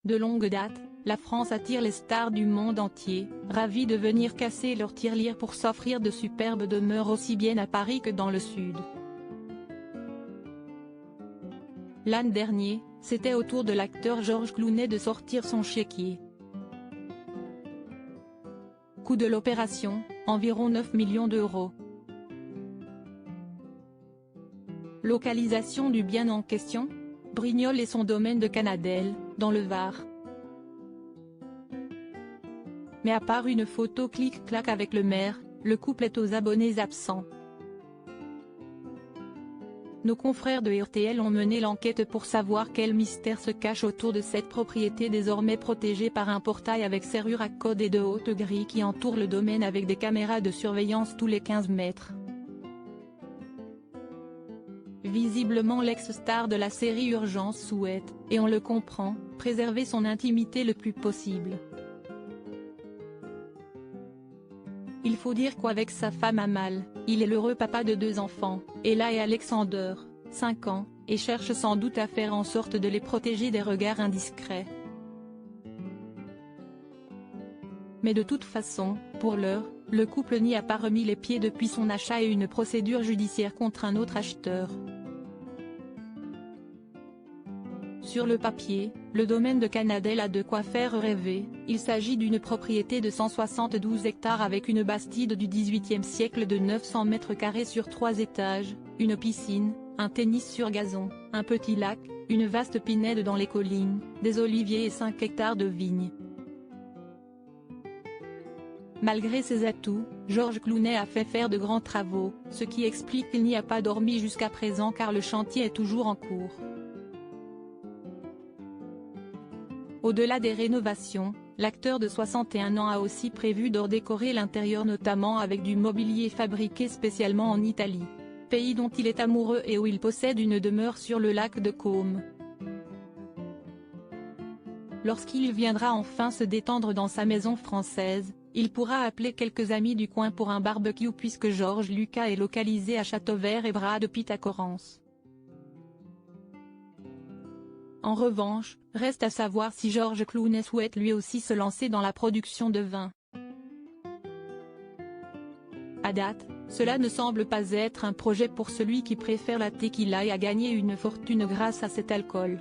De longue date, la France attire les stars du monde entier, ravis de venir casser leur tirelire pour s'offrir de superbes demeures aussi bien à Paris que dans le sud. L'an dernier, c'était au tour de l'acteur Georges Clooney de sortir son chéquier. Coût de l'opération, environ 9 millions d'euros. Localisation du bien en question ? Brignoles et son domaine de Canadelle, dans le Var. Mais à part une photo clic-clac avec le maire, le couple est aux abonnés absents. Nos confrères de RTL ont mené l'enquête pour savoir quel mystère se cache autour de cette propriété désormais protégée par un portail avec serrure à code et de hautes grilles qui entourent le domaine avec des caméras de surveillance tous les 15 mètres. Visiblement l'ex-star de la série Urgence souhaite, et on le comprend, préserver son intimité le plus possible. Il faut dire qu'avec sa femme Amal, il est l'heureux papa de 2 enfants, Ella et Alexander, 5 ans, et cherche sans doute à faire en sorte de les protéger des regards indiscrets. Mais de toute façon, pour l'heure, le couple n'y a pas remis les pieds depuis son achat et une procédure judiciaire contre un autre acheteur. Sur le papier, le domaine de Canadelle a de quoi faire rêver, il s'agit d'une propriété de 172 hectares avec une bastide du XVIIIe siècle de 900 mètres carrés sur 3 étages, une piscine, un tennis sur gazon, un petit lac, une vaste pinède dans les collines, des oliviers et 5 hectares de vignes. Malgré ses atouts, Georges Clooney a fait faire de grands travaux, ce qui explique qu'il n'y a pas dormi jusqu'à présent car le chantier est toujours en cours. Au-delà des rénovations, l'acteur de 61 ans a aussi prévu de redécorer l'intérieur notamment avec du mobilier fabriqué spécialement en Italie, pays dont il est amoureux et où il possède une demeure sur le lac de Côme. Lorsqu'il viendra enfin se détendre dans sa maison française, il pourra appeler quelques amis du coin pour un barbecue puisque George Lucas est localisé à Châteauvert et Brad Pitt à Corrence. En revanche, reste à savoir si Georges Clooney souhaite lui aussi se lancer dans la production de vin. À date, cela ne semble pas être un projet pour celui qui préfère la tequila et a gagné une fortune grâce à cet alcool.